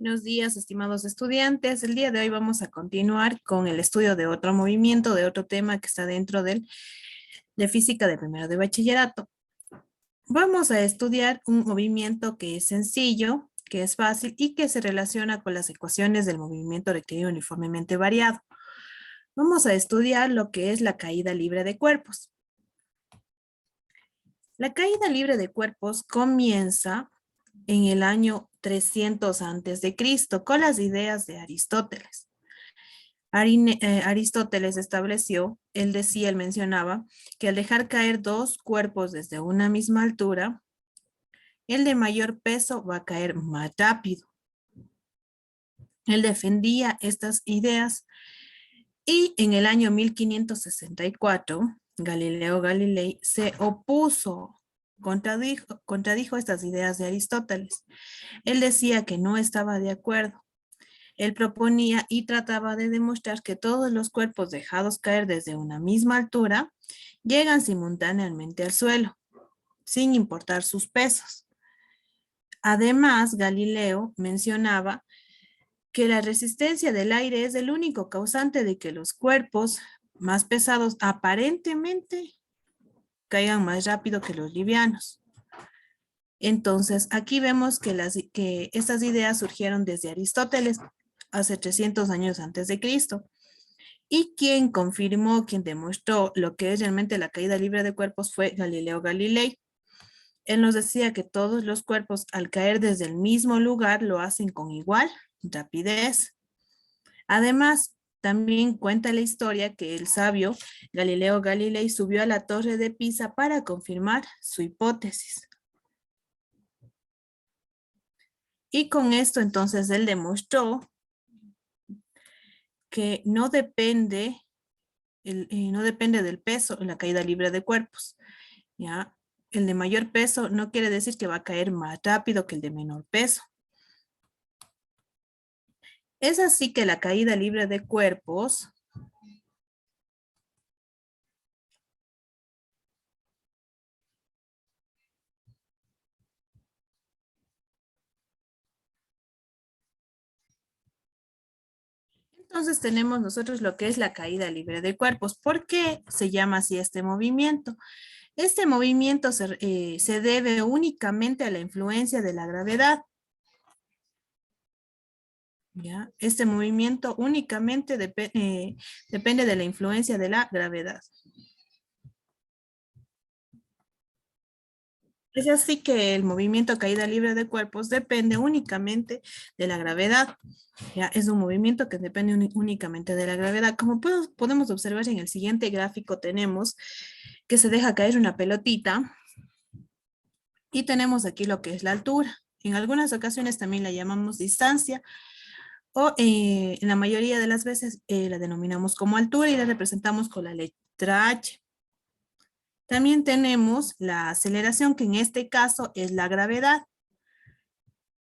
Buenos días, estimados estudiantes. El día de hoy vamos a continuar con el estudio de otro movimiento, de otro tema que está dentro de física de primero de bachillerato. Vamos a estudiar un movimiento que es sencillo, que es fácil y que se relaciona con las ecuaciones del movimiento rectilíneo uniformemente variado. Vamos a estudiar lo que es la caída libre de cuerpos. La caída libre de cuerpos comienza en el año 300 antes de Cristo con las ideas de Aristóteles. Aristóteles estableció, él mencionaba, que al dejar caer dos cuerpos desde una misma altura, el de mayor peso va a caer más rápido. Él defendía estas ideas y en el año 1564, Galileo Galilei se opuso, contradijo estas ideas de Aristóteles. Él decía que no estaba de acuerdo. Él proponía y trataba de demostrar que todos los cuerpos dejados caer desde una misma altura llegan simultáneamente al suelo, sin importar sus pesos. Además, Galileo mencionaba que la resistencia del aire es el único causante de que los cuerpos más pesados aparentemente caigan más rápido que los livianos. Entonces, aquí vemos que estas ideas surgieron desde Aristóteles hace 300 años antes de Cristo. Y quien confirmó, quien demostró lo que es realmente la caída libre de cuerpos fue Galileo Galilei. Él nos decía que todos los cuerpos al caer desde el mismo lugar lo hacen con igual rapidez. Además, también cuenta la historia que el sabio Galileo Galilei subió a la torre de Pisa para confirmar su hipótesis. Y con esto entonces él demostró que no depende del peso en la caída libre de cuerpos. ¿Ya? El de mayor peso no quiere decir que va a caer más rápido que el de menor peso. Es así que la caída libre de cuerpos entonces tenemos nosotros lo que es la caída libre de cuerpos. ¿Por qué se llama así este movimiento? Este movimiento se debe únicamente a la influencia de la gravedad. ¿Ya? Este movimiento únicamente depende de la influencia de la gravedad. Es así que el movimiento caída libre de cuerpos depende únicamente de la gravedad. Ya es un movimiento que depende únicamente de la gravedad. Como podemos observar en el siguiente gráfico, tenemos que se deja caer una pelotita y tenemos aquí lo que es la altura. En algunas ocasiones también la llamamos distancia o en la mayoría de las veces la denominamos como altura y la representamos con la letra H. También tenemos la aceleración, que en este caso es la gravedad,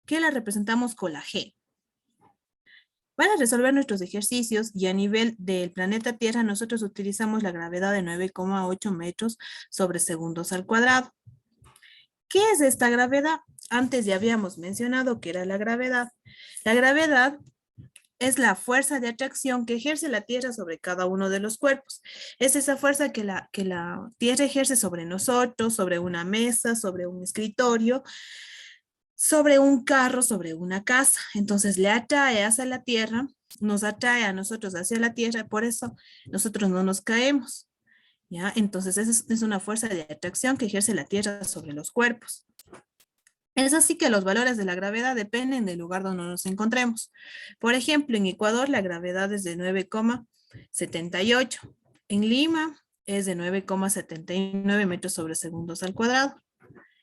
que la representamos con la G. Para resolver nuestros ejercicios y a nivel del planeta Tierra, nosotros utilizamos la gravedad de 9,8 metros sobre segundos al cuadrado. ¿Qué es esta gravedad? Antes ya habíamos mencionado que era la gravedad. La gravedad es la fuerza de atracción que ejerce la Tierra sobre cada uno de los cuerpos. Es esa fuerza que la Tierra ejerce sobre nosotros, sobre una mesa, sobre un escritorio, sobre un carro, sobre una casa. Entonces le atrae hacia la Tierra, nos atrae a nosotros hacia la Tierra, por eso nosotros no nos caemos. ¿Ya? Entonces es una fuerza de atracción que ejerce la Tierra sobre los cuerpos. Es así que los valores de la gravedad dependen del lugar donde nos encontremos. Por ejemplo, en Ecuador la gravedad es de 9,78. En Lima es de 9,79 metros sobre segundos al cuadrado.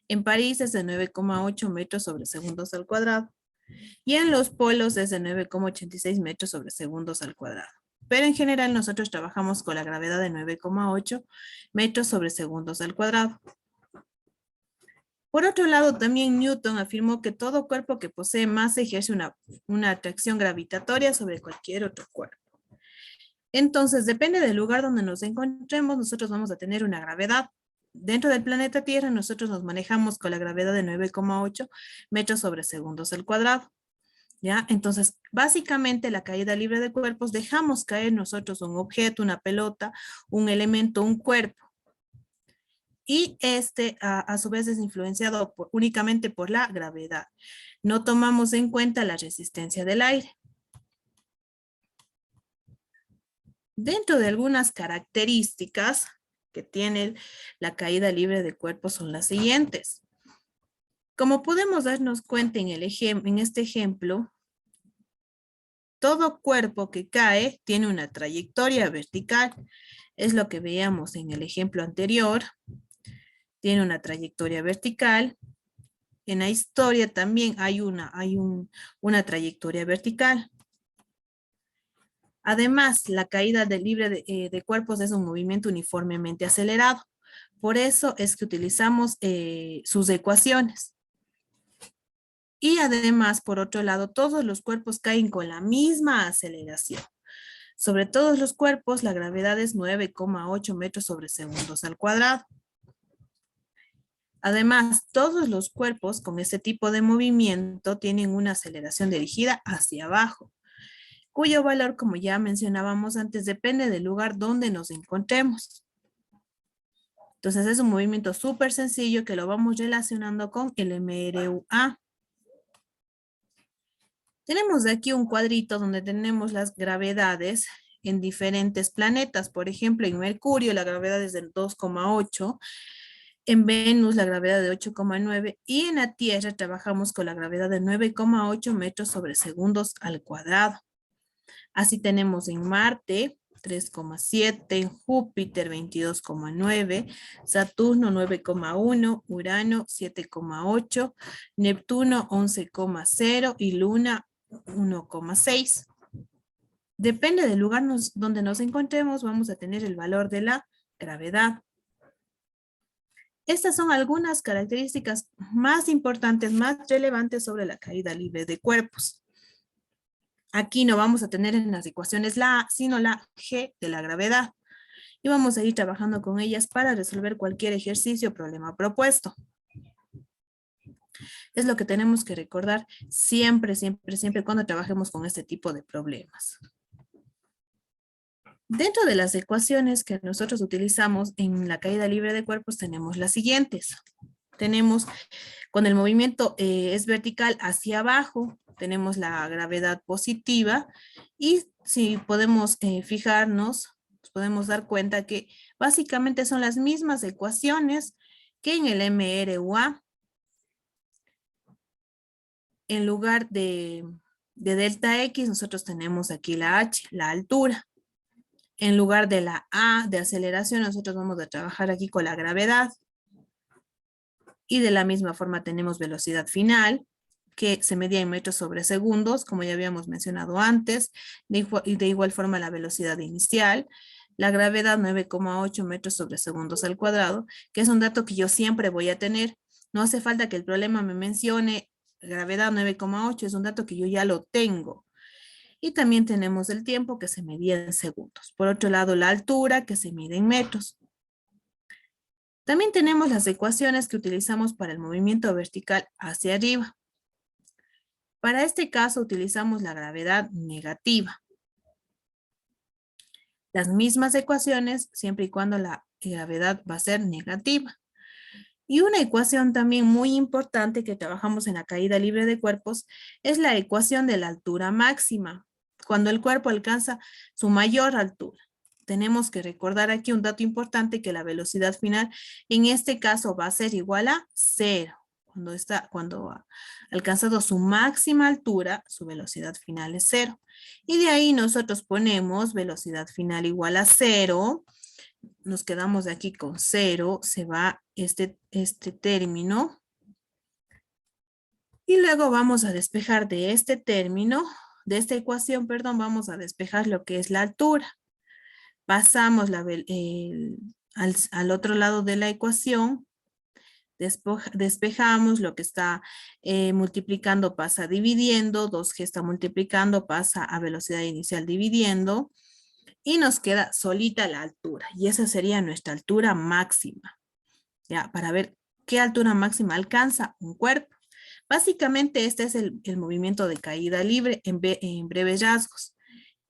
En París es de 9,8 metros sobre segundos al cuadrado. Y en los polos es de 9,86 metros sobre segundos al cuadrado. Pero en general nosotros trabajamos con la gravedad de 9,8 metros sobre segundos al cuadrado. Por otro lado, también Newton afirmó que todo cuerpo que posee masa ejerce una atracción gravitatoria sobre cualquier otro cuerpo. Entonces, depende del lugar donde nos encontremos, nosotros vamos a tener una gravedad. Dentro del planeta Tierra, nosotros nos manejamos con la gravedad de 9,8 metros sobre segundos al cuadrado. ¿Ya? Entonces, básicamente la caída libre de cuerpos, dejamos caer nosotros un objeto, una pelota, un elemento, un cuerpo. Y este, a su vez, es influenciado únicamente por la gravedad. No tomamos en cuenta la resistencia del aire. Dentro de algunas características que tiene la caída libre de cuerpos son las siguientes. Como podemos darnos cuenta en este ejemplo, todo cuerpo que cae tiene una trayectoria vertical. Es lo que veíamos en el ejemplo anterior. Tiene una trayectoria vertical. En la historia también hay una trayectoria vertical. Además, la caída libre de cuerpos es un movimiento uniformemente acelerado. Por eso es que utilizamos sus ecuaciones. Y además, por otro lado, todos los cuerpos caen con la misma aceleración. Sobre todos los cuerpos, la gravedad es 9,8 metros sobre segundos al cuadrado. Además, todos los cuerpos con este tipo de movimiento tienen una aceleración dirigida hacia abajo, cuyo valor, como ya mencionábamos antes, depende del lugar donde nos encontremos. Entonces, es un movimiento súper sencillo que lo vamos relacionando con el MRUA. Tenemos aquí un cuadrito donde tenemos las gravedades en diferentes planetas. Por ejemplo, en Mercurio la gravedad es de 2,8, en Venus la gravedad de 8,9 y en la Tierra trabajamos con la gravedad de 9,8 metros sobre segundos al cuadrado. Así tenemos en Marte 3,7, en Júpiter 22,9, Saturno 9,1, Urano 7,8, Neptuno 11,0 y Luna 1,6. Depende del lugar donde nos encontremos, vamos a tener el valor de la gravedad. Estas son algunas características más importantes, más relevantes sobre la caída libre de cuerpos. Aquí no vamos a tener en las ecuaciones la A, sino la G de la gravedad. Y vamos a ir trabajando con ellas para resolver cualquier ejercicio o problema propuesto. Es lo que tenemos que recordar siempre, siempre, siempre cuando trabajemos con este tipo de problemas. Dentro de las ecuaciones que nosotros utilizamos en la caída libre de cuerpos tenemos las siguientes. Tenemos, cuando el movimiento es vertical hacia abajo, tenemos la gravedad positiva y si podemos fijarnos, nos podemos dar cuenta que básicamente son las mismas ecuaciones que en el MRUA. En lugar de delta X, nosotros tenemos aquí la H, la altura. En lugar de la A de aceleración, nosotros vamos a trabajar aquí con la gravedad. Y de la misma forma tenemos velocidad final, que se medía en metros sobre segundos, como ya habíamos mencionado antes, y de igual forma la velocidad inicial, la gravedad 9,8 metros sobre segundos al cuadrado, que es un dato que yo siempre voy a tener. No hace falta que el problema me mencione gravedad 9,8, es un dato que yo ya lo tengo. Y también tenemos el tiempo que se medía en segundos. Por otro lado, la altura que se mide en metros. También tenemos las ecuaciones que utilizamos para el movimiento vertical hacia arriba. Para este caso utilizamos la gravedad negativa. Las mismas ecuaciones siempre y cuando la gravedad va a ser negativa. Y una ecuación también muy importante que trabajamos en la caída libre de cuerpos es la ecuación de la altura máxima, cuando el cuerpo alcanza su mayor altura. Tenemos que recordar aquí un dato importante, que la velocidad final en este caso va a ser igual a 0. Cuando ha alcanzado su máxima altura, su velocidad final es 0. Y de ahí nosotros ponemos velocidad final igual a 0. Nos quedamos de aquí con 0, se va este término. Y luego vamos a despejar de este término, de esta ecuación, perdón, vamos a despejar lo que es la altura. Pasamos al otro lado de la ecuación, despejamos lo que está multiplicando, pasa dividiendo, 2G está multiplicando, pasa a velocidad inicial dividiendo, y nos queda solita la altura, y esa sería nuestra altura máxima. Ya, para ver qué altura máxima alcanza un cuerpo. Básicamente este es el movimiento de caída libre en breves rasgos.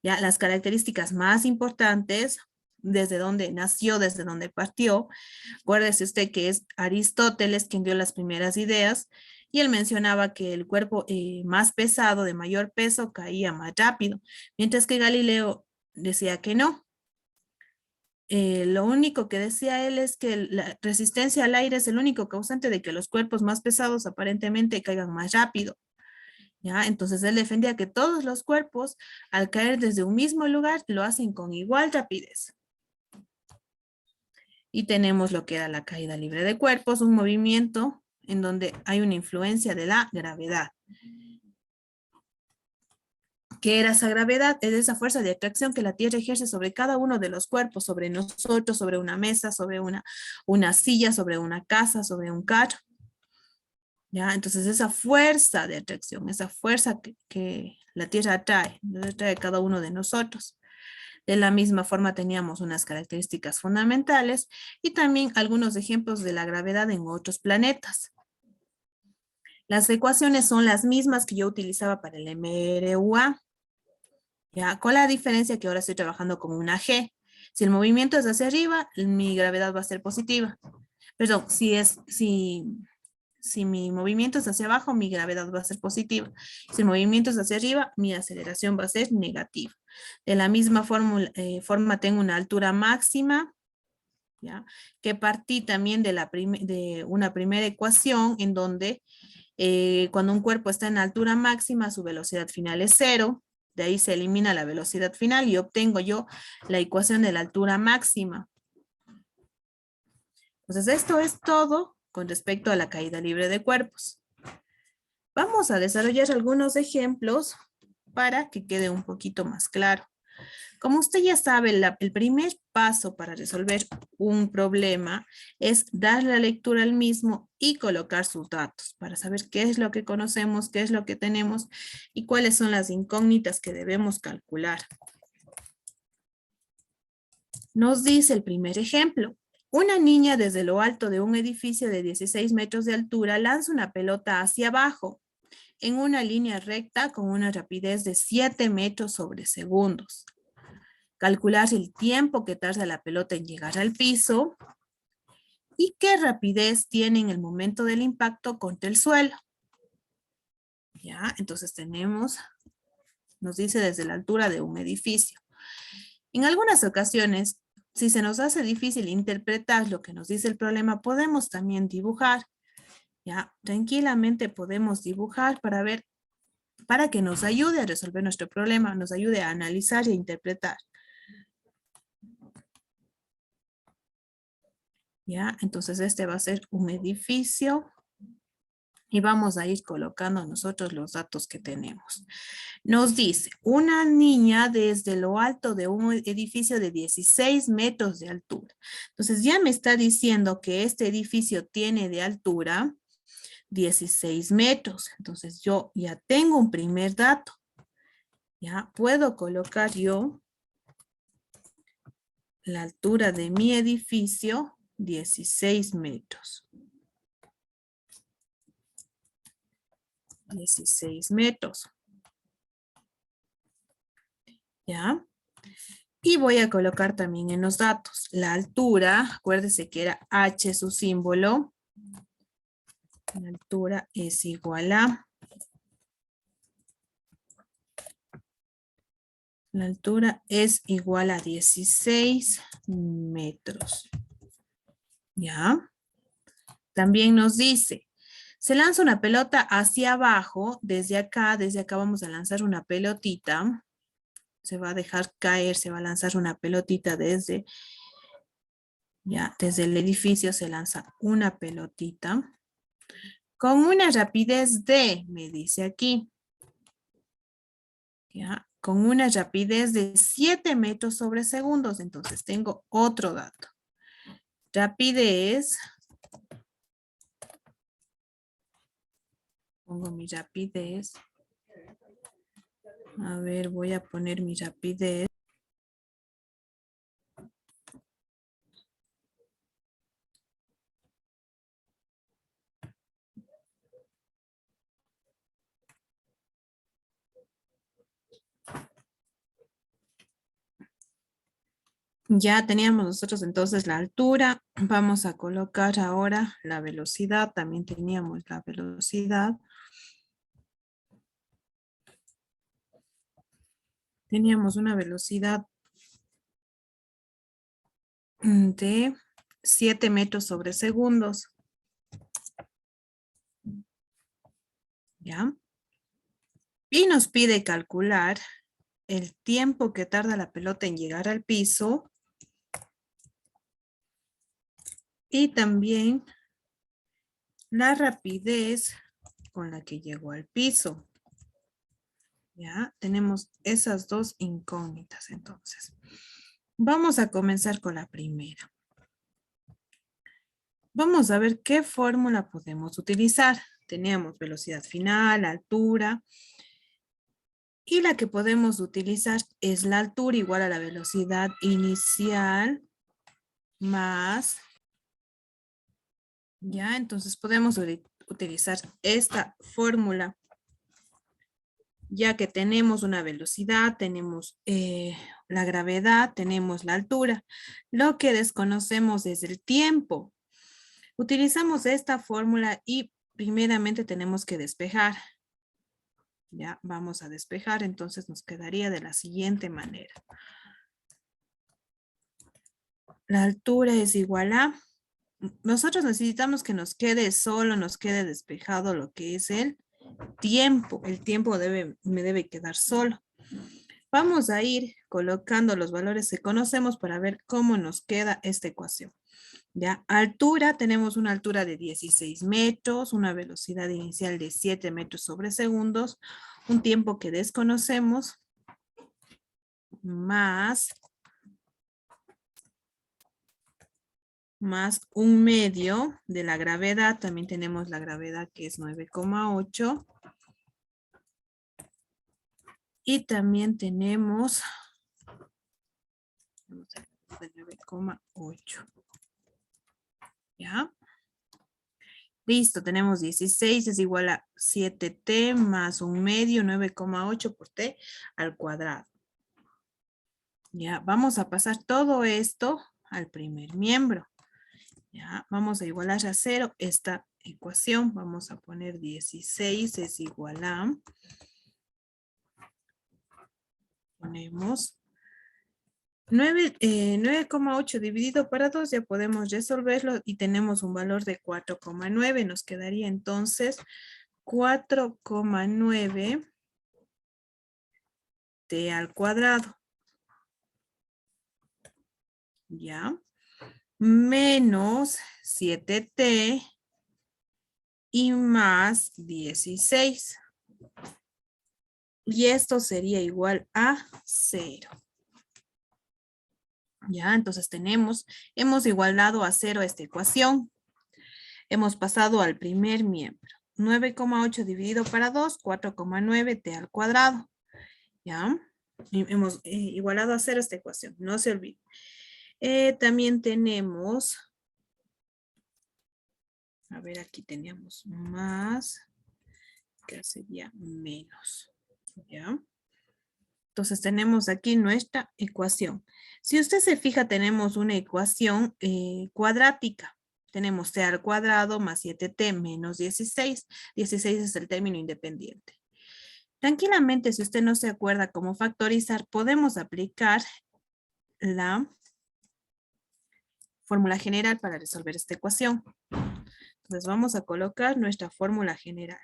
Ya, las características más importantes, desde donde nació, desde donde partió. Acuérdese usted que es Aristóteles quien dio las primeras ideas y él mencionaba que el cuerpo más pesado, de mayor peso, caía más rápido, mientras que Galileo decía que no. Lo único que decía él es que la resistencia al aire es el único causante de que los cuerpos más pesados aparentemente caigan más rápido. ¿Ya? Entonces él defendía que todos los cuerpos, al caer desde un mismo lugar, lo hacen con igual rapidez. Y tenemos lo que era la caída libre de cuerpos, un movimiento en donde hay una influencia de la gravedad. ¿Qué era esa gravedad? Es esa fuerza de atracción que la Tierra ejerce sobre cada uno de los cuerpos, sobre nosotros, sobre una mesa, sobre una silla, sobre una casa, sobre un carro. ¿Ya? Entonces esa fuerza de atracción, esa fuerza que la Tierra atrae a cada uno de nosotros. De la misma forma teníamos unas características fundamentales y también algunos ejemplos de la gravedad en otros planetas. Las ecuaciones son las mismas que yo utilizaba para el MRUA, ¿ya? Con la diferencia que ahora estoy trabajando con una G. Si el movimiento es hacia arriba, mi gravedad va a ser positiva. Perdón, si mi movimiento es hacia abajo, mi gravedad va a ser positiva. Si el movimiento es hacia arriba, mi aceleración va a ser negativa. De la misma forma tengo una altura máxima, ¿ya? Que partí también de una primera ecuación en donde cuando un cuerpo está en altura máxima, su velocidad final es cero. De ahí se elimina la velocidad final y obtengo yo la ecuación de la altura máxima. Entonces, esto es todo con respecto a la caída libre de cuerpos. Vamos a desarrollar algunos ejemplos para que quede un poquito más claro. Como usted ya sabe, el primer paso para resolver un problema es dar la lectura al mismo y colocar sus datos para saber qué es lo que conocemos, qué es lo que tenemos y cuáles son las incógnitas que debemos calcular. Nos dice el primer ejemplo. Una niña desde lo alto de un edificio de 16 metros de altura lanza una pelota hacia abajo en una línea recta con una rapidez de 7 metros sobre segundos. Calcular el tiempo que tarda la pelota en llegar al piso y qué rapidez tiene en el momento del impacto contra el suelo. Ya, entonces nos dice desde la altura de un edificio. En algunas ocasiones, si se nos hace difícil interpretar lo que nos dice el problema, podemos también dibujar. Ya, tranquilamente podemos dibujar para que nos ayude a resolver nuestro problema, nos ayude a analizar e interpretar. ¿Ya? Entonces este va a ser un edificio y vamos a ir colocando nosotros los datos que tenemos. Nos dice, una niña desde lo alto de un edificio de 16 metros de altura. Entonces ya me está diciendo que este edificio tiene de altura 16 metros. Entonces yo ya tengo un primer dato. Ya puedo colocar yo la altura de mi edificio, 16 metros. 16 metros. ¿Ya? Y voy a colocar también en los datos la altura. Acuérdese que era H su símbolo. La altura es igual a... La altura es igual a 16 metros. ¿Ya? También nos dice, se lanza una pelota hacia abajo, desde acá vamos a lanzar una pelotita. Se va a dejar caer, se va a lanzar una pelotita desde el edificio se lanza una pelotita. Con una rapidez de, me dice aquí, ¿ya? Con una rapidez de 7 metros sobre segundos. Entonces tengo otro dato. Rapidez. Pongo mi rapidez. A ver, voy a poner mi rapidez. Ya teníamos nosotros entonces la altura. Vamos a colocar ahora la velocidad. También teníamos la velocidad. Teníamos una velocidad de 7 metros sobre segundos. ¿Ya? Y nos pide calcular el tiempo que tarda la pelota en llegar al piso y también la rapidez con la que llegó al piso. Ya, tenemos esas dos incógnitas entonces. Vamos a comenzar con la primera. Vamos a ver qué fórmula podemos utilizar. Tenemos velocidad final, altura, y la que podemos utilizar es la altura igual a la velocidad inicial más, ya, entonces podemos utilizar esta fórmula, ya que tenemos una velocidad, tenemos la gravedad, tenemos la altura. Lo que desconocemos es el tiempo. Utilizamos esta fórmula y primeramente tenemos que despejar. Ya, vamos a despejar, entonces nos quedaría de la siguiente manera. La altura es igual a... Nosotros necesitamos que nos quede solo, nos quede despejado lo que es el tiempo. El tiempo me debe quedar solo. Vamos a ir colocando los valores que conocemos para ver cómo nos queda esta ecuación. Ya, altura, tenemos una altura de 16 metros, una velocidad inicial de 7 metros sobre segundos, un tiempo que desconocemos, más un medio de la gravedad. También tenemos la gravedad que es 9,8. Y también tenemos 9,8. ¿Ya? Listo, tenemos 16 es igual a 7t más un medio, 9,8 por t al cuadrado. Ya, vamos a pasar todo esto al primer miembro. Ya, vamos a igualar a 0 esta ecuación. Vamos a poner 16 es igual a... Ponemos 9,8 dividido para 2, ya podemos resolverlo y tenemos un valor de 4,9. Nos quedaría entonces 4,9 t al cuadrado. ¿Ya? Menos 7t y más 16. Y esto sería igual a 0. Ya, entonces hemos igualado a 0 esta ecuación. Hemos pasado al primer miembro. 9,8 dividido para 2, 4,9 t al cuadrado. ¿Ya? Hemos igualado a 0 esta ecuación, no se olvide. También tenemos, a ver, aquí teníamos más, que sería menos. ¿Ya? Entonces tenemos aquí nuestra ecuación. Si usted se fija, tenemos una ecuación cuadrática. Tenemos t al cuadrado más 7t menos 16. 16 es el término independiente. Tranquilamente, si usted no se acuerda cómo factorizar, podemos aplicar la fórmula general para resolver esta ecuación. Entonces vamos a colocar nuestra fórmula general.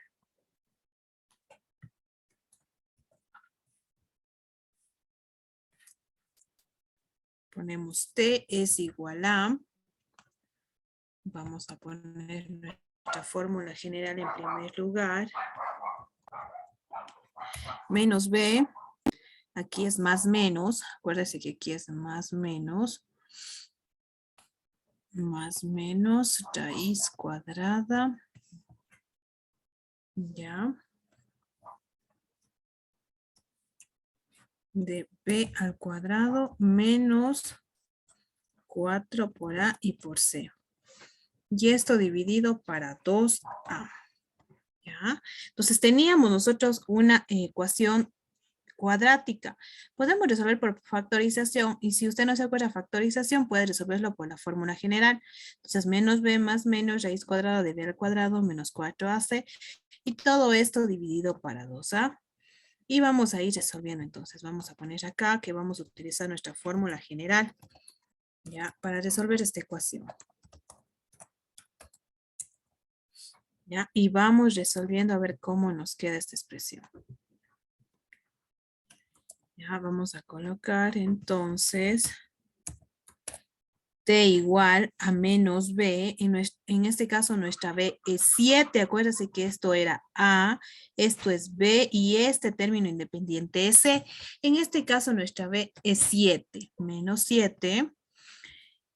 Ponemos t es igual a, vamos a poner nuestra fórmula general en primer lugar, menos b, aquí es más menos, acuérdense que aquí es más menos raíz cuadrada, ya, de b al cuadrado menos 4 por a y por c. Y esto dividido para 2a. ¿Ya? Entonces teníamos nosotros una ecuación cuadrática. Podemos resolver por factorización y si usted no se acuerda de factorización, puede resolverlo por la fórmula general. Entonces, menos b más menos raíz cuadrada de b al cuadrado menos 4ac y todo esto dividido para 2a. Y vamos a ir resolviendo entonces. Vamos a poner acá que vamos a utilizar nuestra fórmula general, ¿ya? Para resolver esta ecuación. ¿Ya? Y vamos resolviendo a ver cómo nos queda esta expresión. Ya, vamos a colocar entonces t igual a menos b. En este caso nuestra b es 7. Acuérdense que esto era a, esto es b y este término independiente es c. En este caso nuestra b es 7. Menos 7.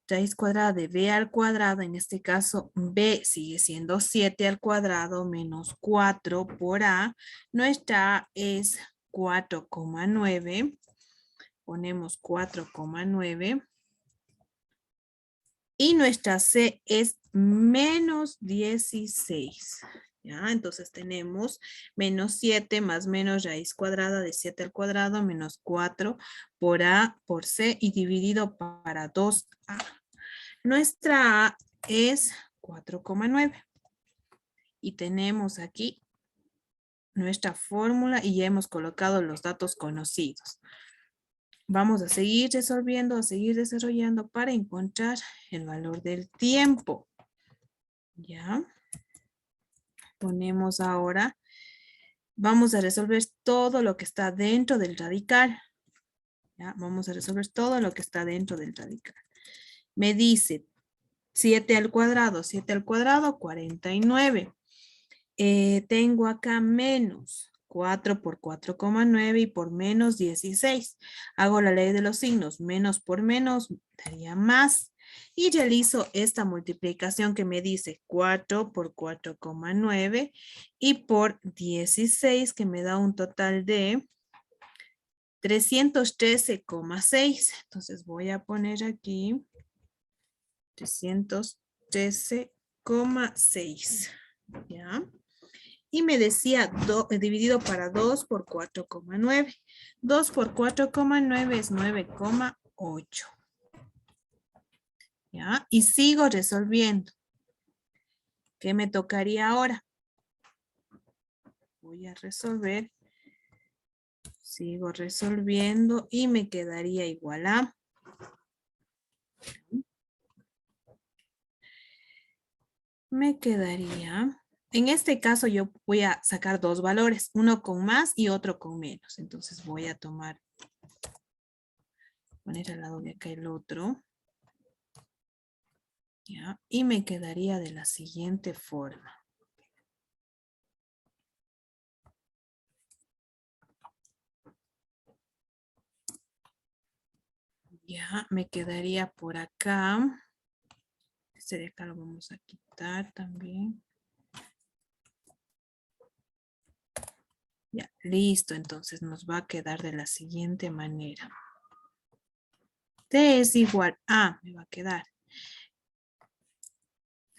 Raíz cuadrada de b al cuadrado, en este caso b sigue siendo 7 al cuadrado menos 4 por a. Nuestra a es 4,9. Ponemos 4,9. Y nuestra c es menos 16. ¿Ya? Entonces tenemos menos 7 más menos raíz cuadrada de 7 al cuadrado menos 4 por a por c y dividido para 2a. Nuestra a es 4,9. Y tenemos aquí nuestra fórmula y ya hemos colocado los datos conocidos. Vamos a seguir resolviendo, a seguir desarrollando para encontrar el valor del tiempo. ¿Ya? Ponemos ahora, vamos a resolver todo lo que está dentro del radical. ¿Ya? Vamos a resolver todo lo que está dentro del radical. Me dice 7 al cuadrado, 49. Tengo acá menos 4 por 4,9 y por menos 16. Hago la ley de los signos. Menos por menos daría más. Y realizo esta multiplicación que me dice 4 por 4,9 y por 16 que me da un total de 313,6. Entonces voy a poner aquí 313,6. ¿Ya? Y me decía dividido para 2 por 4,9. 2 por 4,9 es 9,8. ¿Ya? Y sigo resolviendo. ¿Qué me tocaría ahora? Voy a resolver. Sigo resolviendo y me quedaría igual a. Me quedaría. En este caso yo voy a sacar dos valores, uno con más y otro con menos. Entonces voy a poner al lado de acá el otro. ¿Ya? Y me quedaría de la siguiente forma. Ya, me quedaría por acá. Este de acá lo vamos a quitar también. Ya, listo. Entonces nos va a quedar de la siguiente manera. T es igual a, me va a quedar,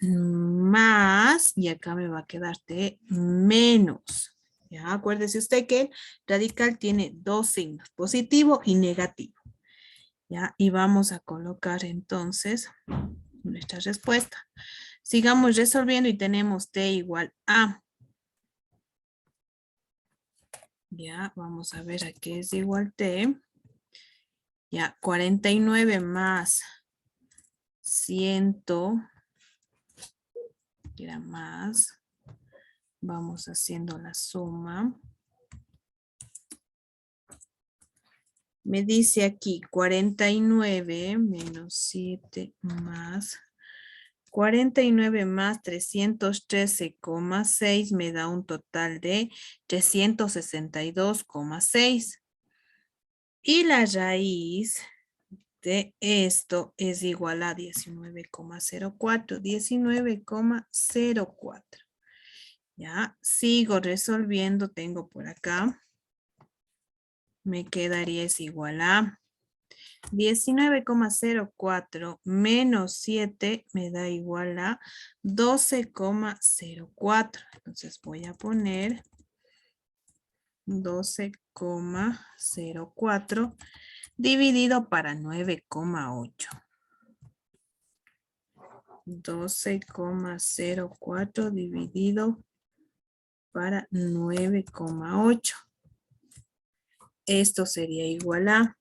más, y acá me va a quedar T menos. Ya, acuérdese usted que el radical tiene dos signos, positivo y negativo. Ya, y vamos a colocar entonces nuestra respuesta. Sigamos resolviendo y tenemos T igual a. Ya, vamos a ver a qué es igual T. Ya, 49 más 100, que era más. Vamos haciendo la suma. Me dice aquí 49 menos 7 más 49 más 313,6 me da un total de 362,6. Y la raíz de esto es igual a 19,04. 19,04. Ya, sigo resolviendo, tengo por acá. Me quedaría es igual a 19,04 menos 7 me da igual a 12,04. Entonces voy a poner 12,04 dividido para 9,8. 12,04 dividido para 9,8. Esto sería igual a,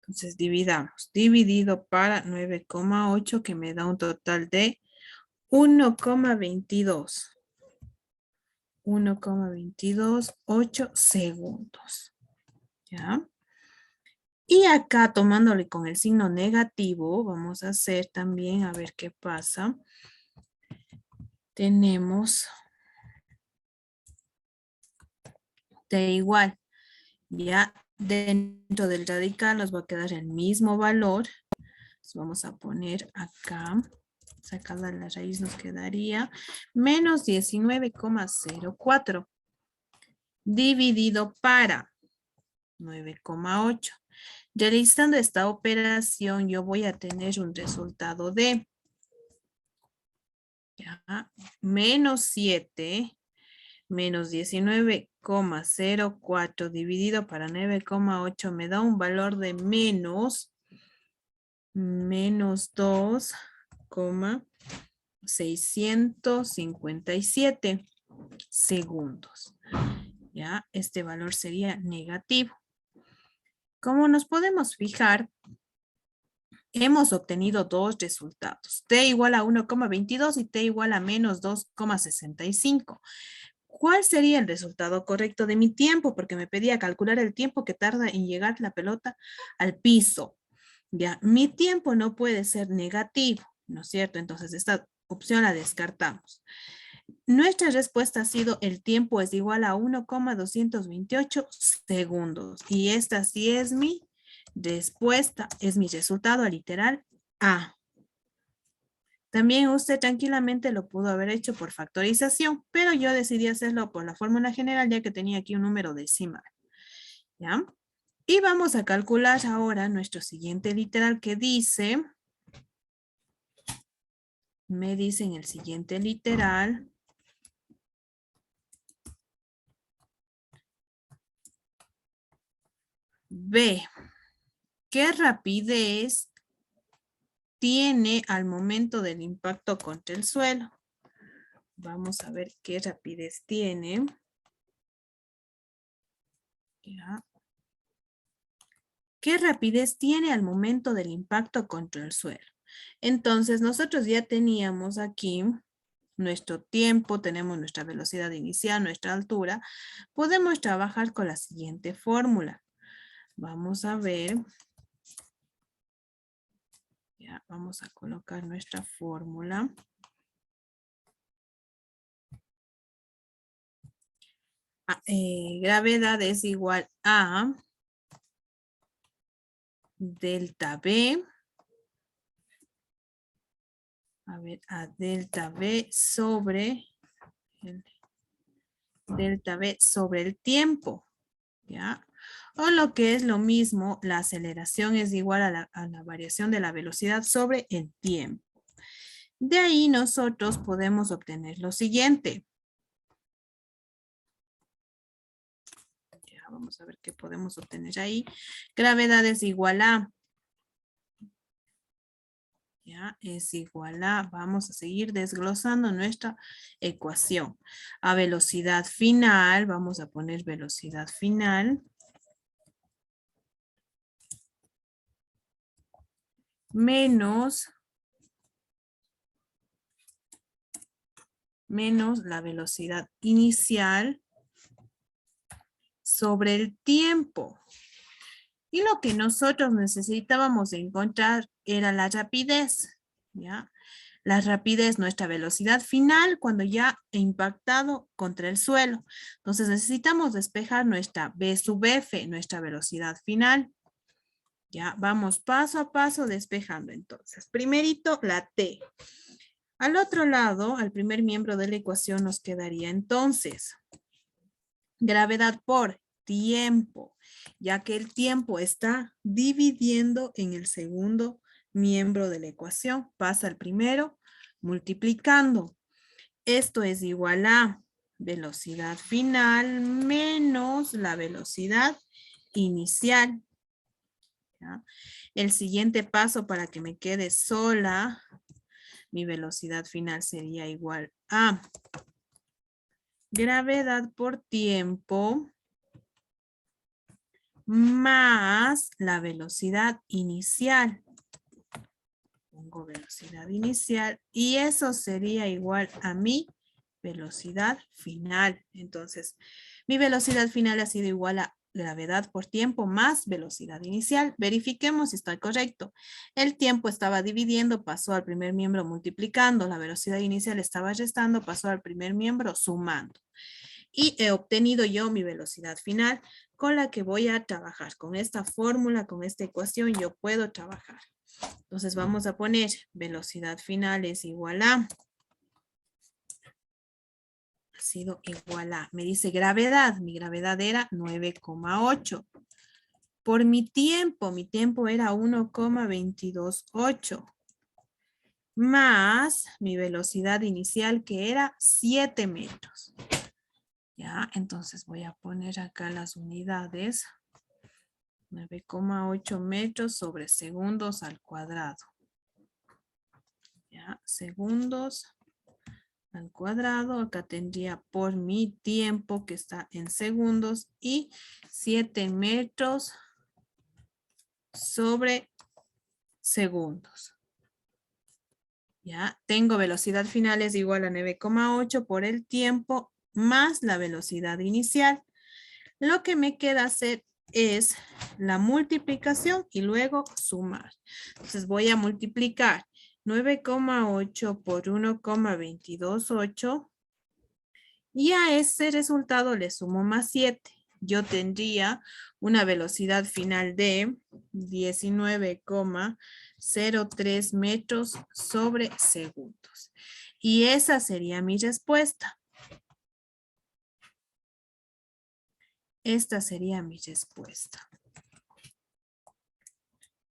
entonces dividamos, dividido para 9,8 que me da un total de 1,22. 1,228 segundos. ¿Ya? Y acá tomándole con el signo negativo, vamos a hacer también, a ver qué pasa. Tenemos t igual. Ya dentro del radical nos va a quedar el mismo valor. Entonces vamos a poner acá, sacada la raíz nos quedaría menos 19,04 dividido para 9,8. Realizando esta operación yo voy a tener un resultado de ya, menos 7 menos 19,04 dividido para 9,8 me da un valor de menos 2,657 segundos. Ya, este valor sería negativo. Como nos podemos fijar, hemos obtenido dos resultados. T igual a 1,22 y T igual a menos 2,65. ¿Cuál sería el resultado correcto de mi tiempo? Porque me pedía calcular el tiempo que tarda en llegar la pelota al piso. Ya, mi tiempo no puede ser negativo, ¿no es cierto? Entonces esta opción la descartamos. Nuestra respuesta ha sido el tiempo es igual a 1,228 segundos. Y esta sí es mi respuesta, es mi resultado literal A. También usted tranquilamente lo pudo haber hecho por factorización, pero yo decidí hacerlo por la fórmula general ya que tenía aquí un número decimal. ¿Ya? Y vamos a calcular ahora nuestro siguiente literal que dice, me dicen el siguiente literal. B. ¿Qué rapidez tiene al momento del impacto contra el suelo? Vamos a ver qué rapidez tiene. Ya. ¿Qué rapidez tiene al momento del impacto contra el suelo? Entonces, nosotros ya teníamos aquí nuestro tiempo, tenemos nuestra velocidad inicial, nuestra altura. Podemos trabajar con la siguiente fórmula. Vamos a ver. Ya, vamos a colocar nuestra fórmula. Gravedad es igual a delta B. A ver, a delta B sobre el tiempo. ¿Ya? O lo que es lo mismo, la aceleración es igual a la variación de la velocidad sobre el tiempo. De ahí nosotros podemos obtener lo siguiente. Ya, vamos a ver qué podemos obtener ahí. Gravedad es igual a. Ya, es igual a, vamos a seguir desglosando nuestra ecuación. A velocidad final, vamos a poner velocidad final. Menos la velocidad inicial sobre el tiempo. Y lo que nosotros necesitábamos encontrar era la rapidez, ¿ya? La rapidez, nuestra velocidad final cuando ya he impactado contra el suelo. Entonces necesitamos despejar nuestra V sub F, nuestra velocidad final. Ya, vamos paso a paso despejando entonces. Primerito, la T. Al otro lado, al primer miembro de la ecuación nos quedaría entonces gravedad por tiempo, ya que el tiempo está dividiendo en el segundo miembro de la ecuación. Pasa al primero multiplicando. Esto es igual a velocidad final menos la velocidad inicial. ¿Ya? El siguiente paso para que me quede sola, mi velocidad final sería igual a gravedad por tiempo más la velocidad inicial. Pongo velocidad inicial y eso sería igual a mi velocidad final. Entonces, mi velocidad final ha sido igual a gravedad por tiempo más velocidad inicial. Verifiquemos si está correcto. El tiempo estaba dividiendo, pasó al primer miembro multiplicando. La velocidad inicial estaba restando, pasó al primer miembro sumando. Y he obtenido yo mi velocidad final con la que voy a trabajar. Con esta fórmula, con esta ecuación, yo puedo trabajar. Entonces vamos a poner velocidad final es igual a, ha sido igual a, me dice gravedad, mi gravedad era 9,8. Por mi tiempo era 1,228. Más mi velocidad inicial que era 7 metros. Ya, entonces voy a poner acá las unidades. 9,8 metros sobre segundos al cuadrado. Ya, segundos al cuadrado. Acá tendría por mi tiempo que está en segundos y 7 metros sobre segundos. Ya, tengo velocidad final es igual a 9,8 por el tiempo más la velocidad inicial. Lo que me queda hacer es la multiplicación y luego sumar. Entonces voy a multiplicar 9,8 por 1,228 y a ese resultado le sumo más 7. Yo tendría una velocidad final de 19,03 metros sobre segundos. Y esa sería mi respuesta. Esta sería mi respuesta.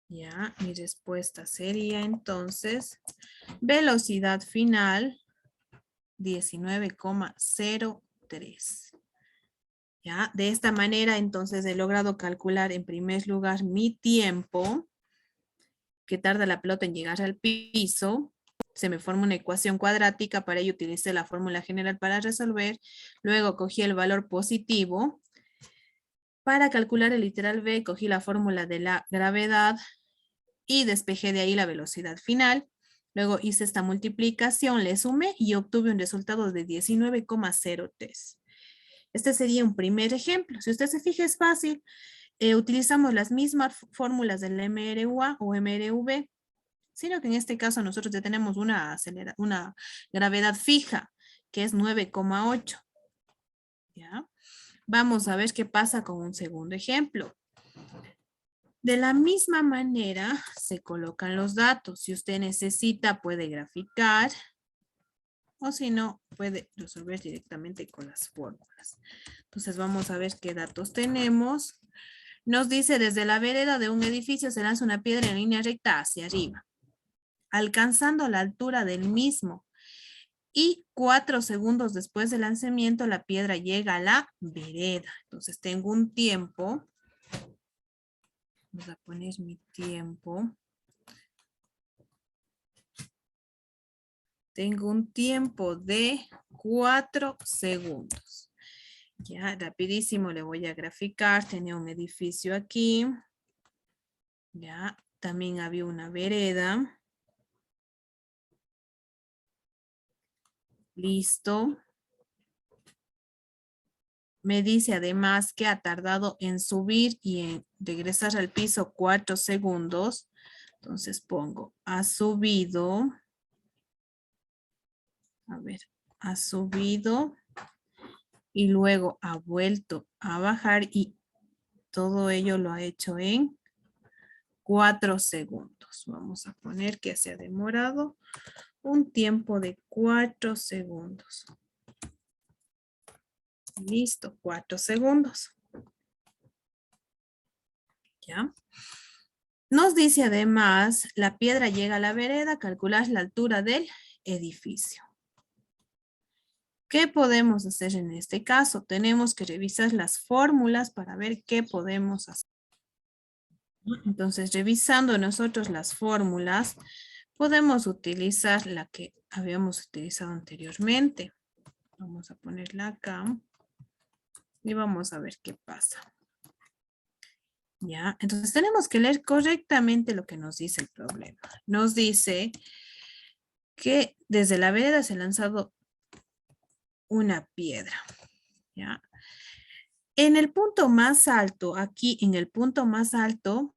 Ya, mi respuesta sería entonces velocidad final 19,03. Ya, de esta manera entonces he logrado calcular en primer lugar mi tiempo que tarda la pelota en llegar al piso. Se me forma una ecuación cuadrática, para ello utilicé la fórmula general para resolver. Luego cogí el valor positivo. Para calcular el literal B, cogí la fórmula de la gravedad y despejé de ahí la velocidad final. Luego hice esta multiplicación, le sumé y obtuve un resultado de 19,03. Este sería un primer ejemplo. Si usted se fija, es fácil. Utilizamos las mismas fórmulas del MRUA o MRV, sino que en este caso nosotros ya tenemos una gravedad fija, que es 9,8. ¿Ya? Vamos a ver qué pasa con un segundo ejemplo. De la misma manera se colocan los datos. Si usted necesita, puede graficar. O si no, puede resolver directamente con las fórmulas. Entonces vamos a ver qué datos tenemos. Nos dice, desde la vereda de un edificio se lanza una piedra en línea recta hacia arriba, alcanzando la altura del mismo. Y 4 segundos después del lanzamiento, la piedra llega a la vereda. Entonces tengo un tiempo. Vamos a poner mi tiempo. Tengo un tiempo de 4 segundos. Ya, rapidísimo le voy a graficar. Tenía un edificio aquí. Ya, también había una vereda. Listo. Me dice además que ha tardado en subir y en regresar al piso 4 segundos. Entonces pongo, ha subido. A ver, ha subido y luego ha vuelto a bajar y todo ello lo ha hecho en 4 segundos. Vamos a poner que se ha demorado un tiempo de 4 segundos. Listo, 4 segundos. ¿Ya? Nos dice además, la piedra llega a la vereda, calcular la altura del edificio. ¿Qué podemos hacer en este caso? Tenemos que revisar las fórmulas para ver qué podemos hacer. Entonces, revisando nosotros las fórmulas, podemos utilizar la que habíamos utilizado anteriormente. Vamos a ponerla acá y vamos a ver qué pasa. ¿Ya? Entonces, tenemos que leer correctamente lo que nos dice el problema. Nos dice que desde la vereda se ha lanzado una piedra. ¿Ya? En el punto más alto, aquí en el punto más alto,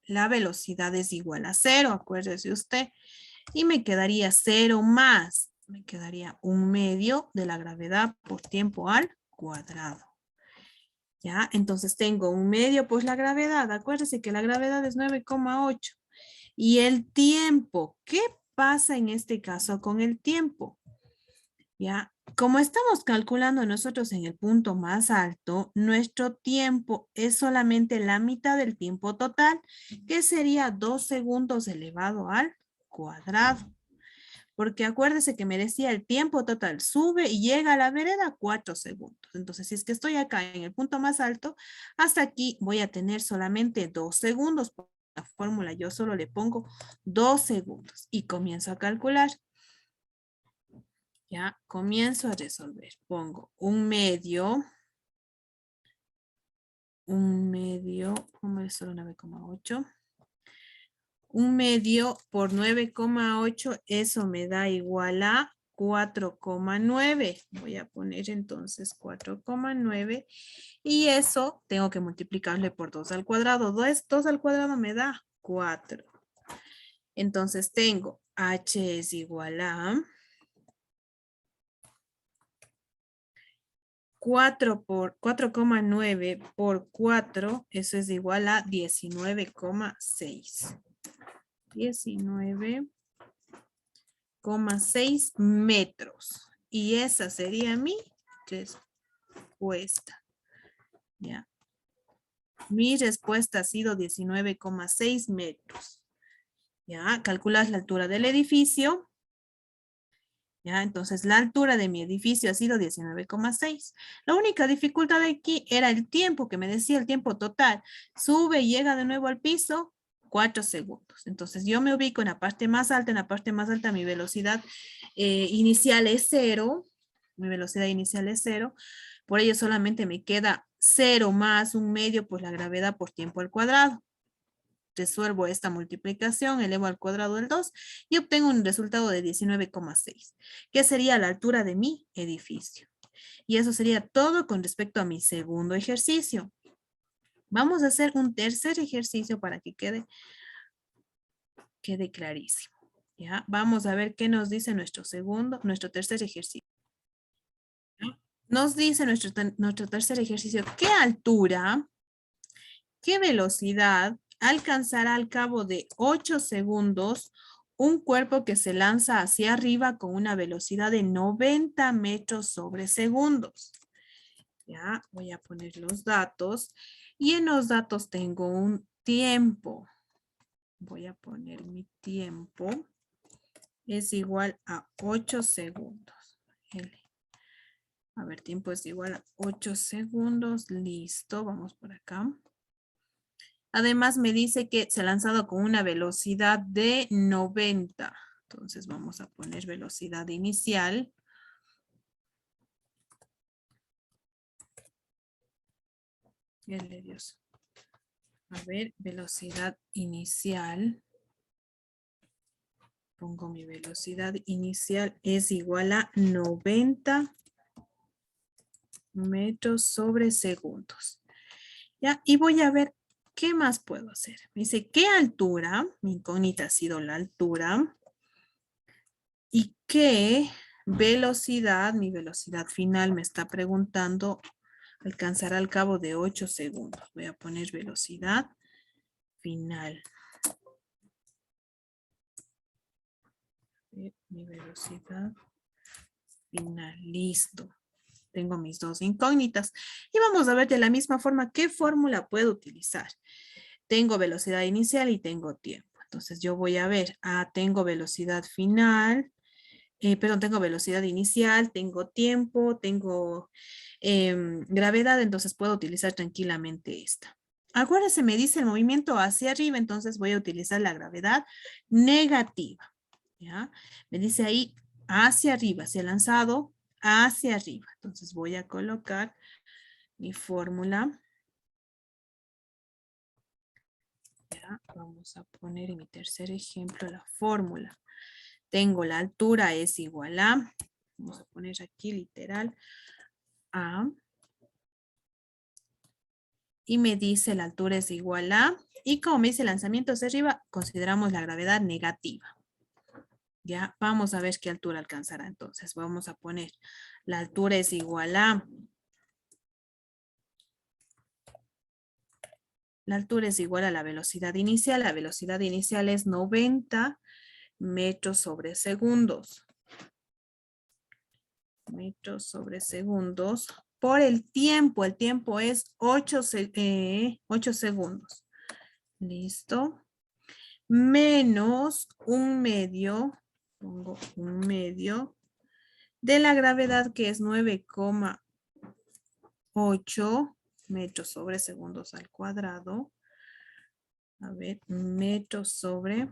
la velocidad es igual a 0, acuérdese usted. Y me quedaría 0 más, me quedaría 1/2 de la gravedad por tiempo al cuadrado. ¿Ya? Entonces tengo 1/2 pues la gravedad. Acuérdese que la gravedad es 9,8. Y el tiempo, ¿qué pasa en este caso con el tiempo? ¿Ya? Como estamos calculando nosotros en el punto más alto, nuestro tiempo es solamente la mitad del tiempo total, que sería 2 segundos elevado al cuadrado. Porque acuérdese que me decía el tiempo total sube y llega a la vereda 4 segundos. Entonces, si es que estoy acá en el punto más alto, hasta aquí voy a tener solamente 2 segundos. Por la fórmula yo solo le pongo 2 segundos y comienzo a calcular. Ya, comienzo a resolver. Pongo 1/2, ¿cómo es solo 9,8? 1/2 por 9,8, eso me da igual a 4,9. Voy a poner entonces 4,9 y eso tengo que multiplicarle por 2 al cuadrado. 2 al cuadrado me da 4. Entonces tengo h es igual a 4,9 por 4, eso es igual a 19,6. 19,6 metros. Y esa sería mi respuesta. ¿Ya? Mi respuesta ha sido 19,6 metros. ¿Ya? Calculas la altura del edificio. ¿Ya? Entonces la altura de mi edificio ha sido 19,6. La única dificultad de aquí era el tiempo, que me decía el tiempo total. Sube y llega de nuevo al piso, 4 segundos. Entonces yo me ubico en la parte más alta. En la parte más alta mi velocidad inicial es 0. Mi velocidad inicial es 0. Por ello solamente me queda 0 más 1/2 por la gravedad por tiempo al cuadrado. Resuelvo esta multiplicación, elevo al cuadrado del 2 y obtengo un resultado de 19,6, que sería la altura de mi edificio. Y eso sería todo con respecto a mi segundo ejercicio. Vamos a hacer un tercer ejercicio para que quede clarísimo. ¿Ya? Vamos a ver qué nos dice nuestro tercer ejercicio. ¿Ya? Nos dice nuestro tercer ejercicio, ¿qué altura, qué velocidad alcanzará al cabo de 8 segundos un cuerpo que se lanza hacia arriba con una velocidad de 90 metros sobre segundos? Ya, voy a poner los datos. Y en los datos tengo un tiempo. Voy a poner mi tiempo. Es igual a 8 segundos. A ver, tiempo es igual a 8 segundos. Listo, vamos por acá. Además me dice que se ha lanzado con una velocidad de 90. Entonces vamos a poner velocidad inicial. Dios. A ver, velocidad inicial. Pongo mi velocidad inicial es igual a 90 metros sobre segundos. ¿Ya? Y voy a ver qué más puedo hacer. Me dice, ¿qué altura? Mi incógnita ha sido la altura. ¿Y qué velocidad? Mi velocidad final me está preguntando, alcanzará al cabo de 8 segundos. Voy a poner velocidad final. Mi velocidad final. Listo. Tengo mis dos incógnitas. Y vamos a ver de la misma forma qué fórmula puedo utilizar. Tengo velocidad inicial y tengo tiempo. Entonces yo voy a ver, tengo velocidad final. perdón, tengo velocidad inicial, tengo tiempo, tengo gravedad, entonces puedo utilizar tranquilamente esta. Acuérdense, me dice el movimiento hacia arriba, entonces voy a utilizar la gravedad negativa. ¿Ya? Me dice ahí hacia arriba, hacia el lanzado, hacia arriba. Entonces voy a colocar mi fórmula. Ya, vamos a poner en mi tercer ejemplo la fórmula. Tengo la altura es igual a, vamos a poner aquí literal, a, y me dice la altura es igual a, y como me dice lanzamiento hacia arriba, consideramos la gravedad negativa. Ya, vamos a ver qué altura alcanzará. Entonces, vamos a poner la altura es igual a, la altura es igual a la velocidad inicial. La velocidad inicial es 90 metros sobre segundos. Metros sobre segundos. Por el tiempo es 8 segundos. Listo. Menos un medio, pongo un medio, de la gravedad que es 9,8 metros sobre segundos al cuadrado. A ver, metros sobre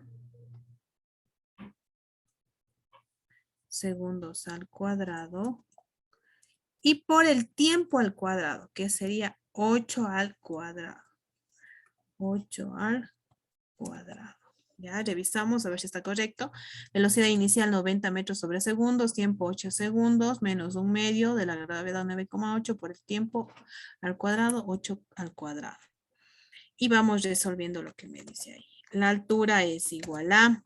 segundos al cuadrado. Y por el tiempo al cuadrado, que sería 8 al cuadrado. 8 al cuadrado. Ya, revisamos a ver si está correcto. Velocidad inicial 90 metros sobre segundos, tiempo 8 segundos, menos un medio de la gravedad 9,8 por el tiempo al cuadrado, 8 al cuadrado. Y vamos resolviendo lo que me dice ahí. La altura es igual a,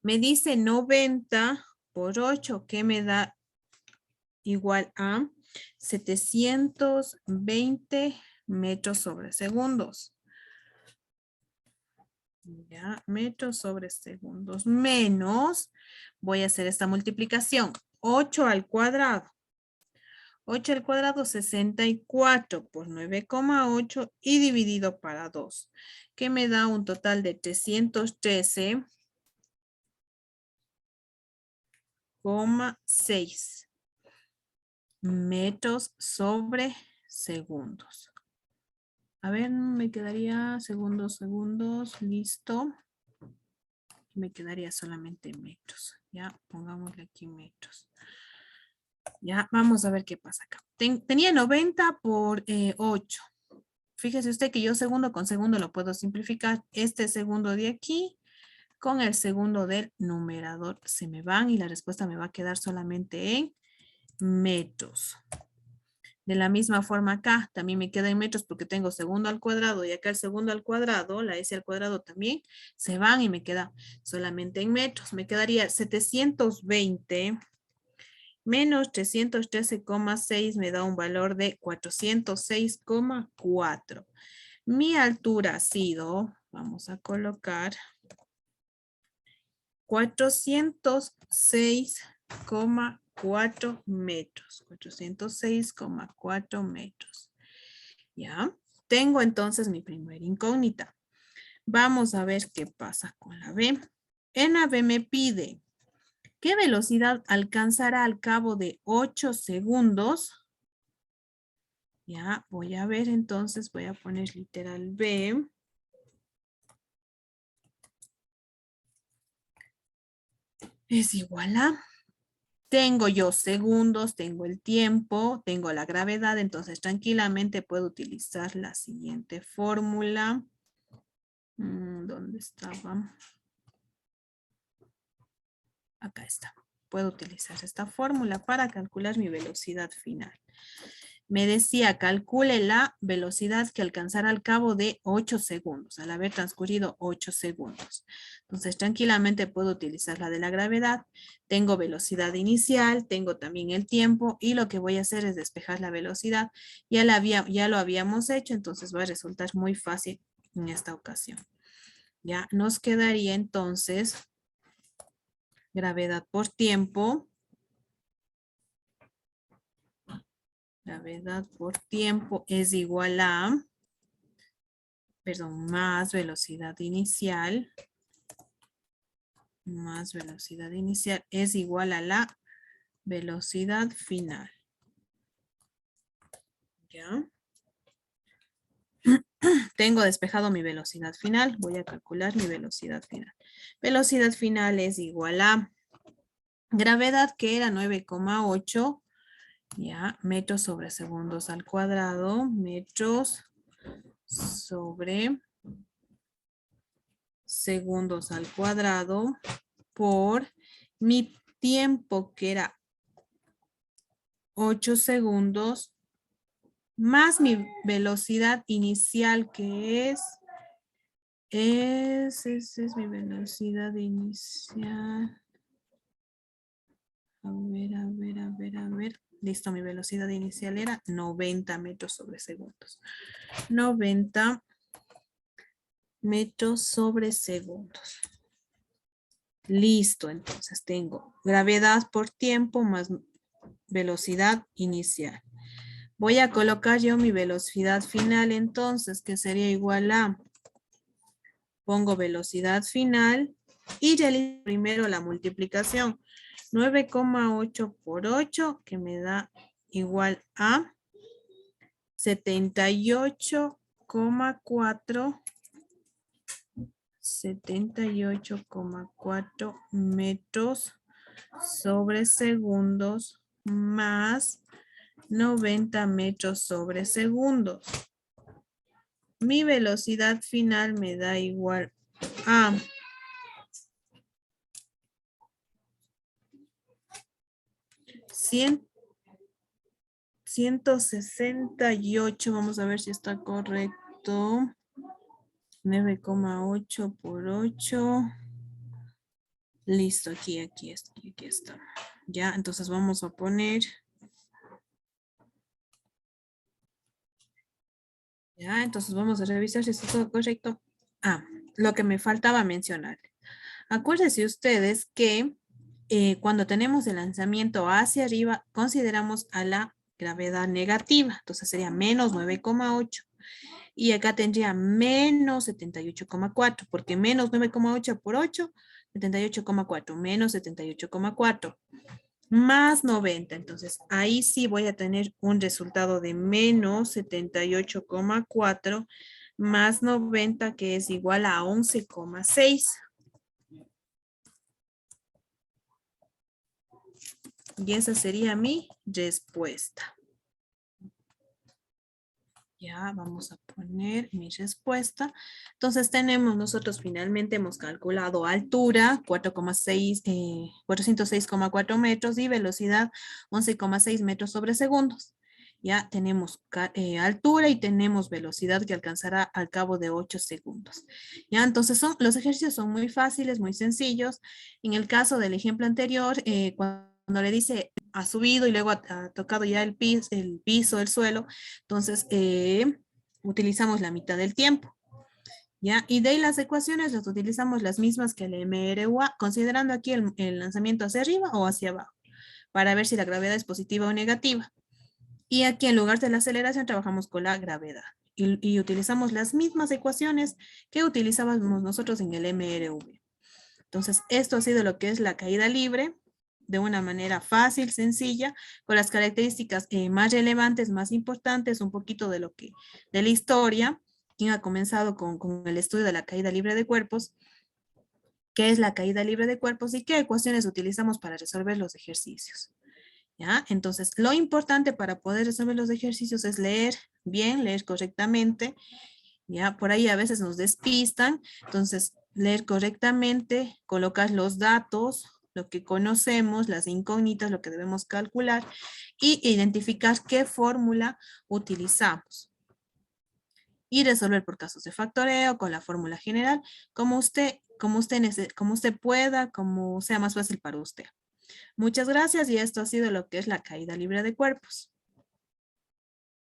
me dice 90 por 8, que me da igual a 720 metros sobre segundos. Ya, metros sobre segundos menos, voy a hacer esta multiplicación, 8 al cuadrado. 8 al cuadrado, 64 por 9,8 y dividido para 2, que me da un total de 313,6 metros sobre segundos. A ver, me quedaría segundos, listo. Me quedaría solamente metros. Ya, pongámosle aquí metros. Ya, vamos a ver qué pasa acá. Tenía 90 por 8. Fíjese usted que yo segundo con segundo lo puedo simplificar. Este segundo de aquí con el segundo del numerador se me van y la respuesta me va a quedar solamente en metros. De la misma forma acá, también me queda en metros porque tengo segundo al cuadrado y acá el segundo al cuadrado, la S al cuadrado también, se van y me queda solamente en metros. Me quedaría 720 menos 313,6 me da un valor de 406,4. Mi altura ha sido, vamos a colocar, 406,4 metros. 406,4 metros. ¿Ya? Tengo entonces mi primera incógnita. Vamos a ver qué pasa con la B. En la B me pide qué velocidad alcanzará al cabo de 8 segundos. Ya, voy a ver entonces, voy a poner literal B. Es igual a, tengo yo segundos, tengo el tiempo, tengo la gravedad, entonces tranquilamente puedo utilizar la siguiente fórmula. ¿Dónde estaba? Acá está. Puedo utilizar esta fórmula para calcular mi velocidad final. Me decía, calcule la velocidad que alcanzará al cabo de 8 segundos, al haber transcurrido 8 segundos. Entonces, tranquilamente puedo utilizar la de la gravedad. Tengo velocidad inicial, tengo también el tiempo y lo que voy a hacer es despejar la velocidad. Ya lo habíamos hecho, entonces va a resultar muy fácil en esta ocasión. Ya nos quedaría entonces gravedad por tiempo. Gravedad por tiempo es igual a, perdón, más velocidad inicial más velocidad inicial es igual a la velocidad final. ¿Ya? Tengo despejado mi velocidad final. Voy a calcular mi velocidad final. Velocidad final es igual a gravedad, que era 9,8, ya, metros sobre segundos al cuadrado, metros sobre segundos al cuadrado, por mi tiempo, que era 8 segundos, más mi velocidad inicial, que esa es mi velocidad inicial. A ver. Listo, mi velocidad inicial era 90 metros sobre segundos. 90 metros sobre segundos. Listo, entonces tengo gravedad por tiempo más velocidad inicial. Voy a colocar yo mi velocidad final entonces, que sería igual a, pongo velocidad final y realizo primero la multiplicación. 9,8 por 8, que me da igual a 78,4 metros sobre segundos más 90 metros sobre segundos. Mi velocidad final me da igual a 168, vamos a ver si está correcto. 9,8 por 8. Listo, aquí está. Ya, entonces vamos a poner. Ya, entonces vamos a revisar si está todo correcto. Ah, lo que me faltaba mencionar. Acuérdense ustedes que cuando tenemos el lanzamiento hacia arriba, consideramos a la gravedad negativa. Entonces sería menos 9,8. Y acá tendría menos 78,4, porque menos 9,8 por 8, 78,4, menos 78,4, más 90. Entonces, ahí sí voy a tener un resultado de menos 78,4 más 90, que es igual a 11,6. Y esa sería mi respuesta. Ya, vamos a poner mi respuesta. Entonces nosotros finalmente hemos calculado altura, 406,4 metros y velocidad 11,6 metros sobre segundos. Ya tenemos altura y tenemos velocidad que alcanzará al cabo de 8 segundos. Ya, entonces los ejercicios son muy fáciles, muy sencillos. En el caso del ejemplo anterior, cuando le dice ha subido y luego ha tocado ya el piso, el suelo, entonces utilizamos la mitad del tiempo. ¿Ya? Y de ahí las ecuaciones las utilizamos las mismas que el MRUA, considerando aquí el lanzamiento hacia arriba o hacia abajo, para ver si la gravedad es positiva o negativa. Y aquí en lugar de la aceleración trabajamos con la gravedad. Y utilizamos las mismas ecuaciones que utilizábamos nosotros en el MRV. Entonces, esto ha sido lo que es la caída libre, de una manera fácil, sencilla, con las características más relevantes, más importantes, un poquito de la historia, quien ha comenzado con el estudio de la caída libre de cuerpos, qué es la caída libre de cuerpos y qué ecuaciones utilizamos para resolver los ejercicios. ¿Ya? Entonces, lo importante para poder resolver los ejercicios es leer bien, leer correctamente. ¿Ya? Por ahí a veces nos despistan, entonces leer correctamente, colocar los datos, lo que conocemos, las incógnitas, lo que debemos calcular y identificar qué fórmula utilizamos. Y resolver por casos de factoreo con la fórmula general, como usted pueda, como sea más fácil para usted. Muchas gracias y esto ha sido lo que es la caída libre de cuerpos.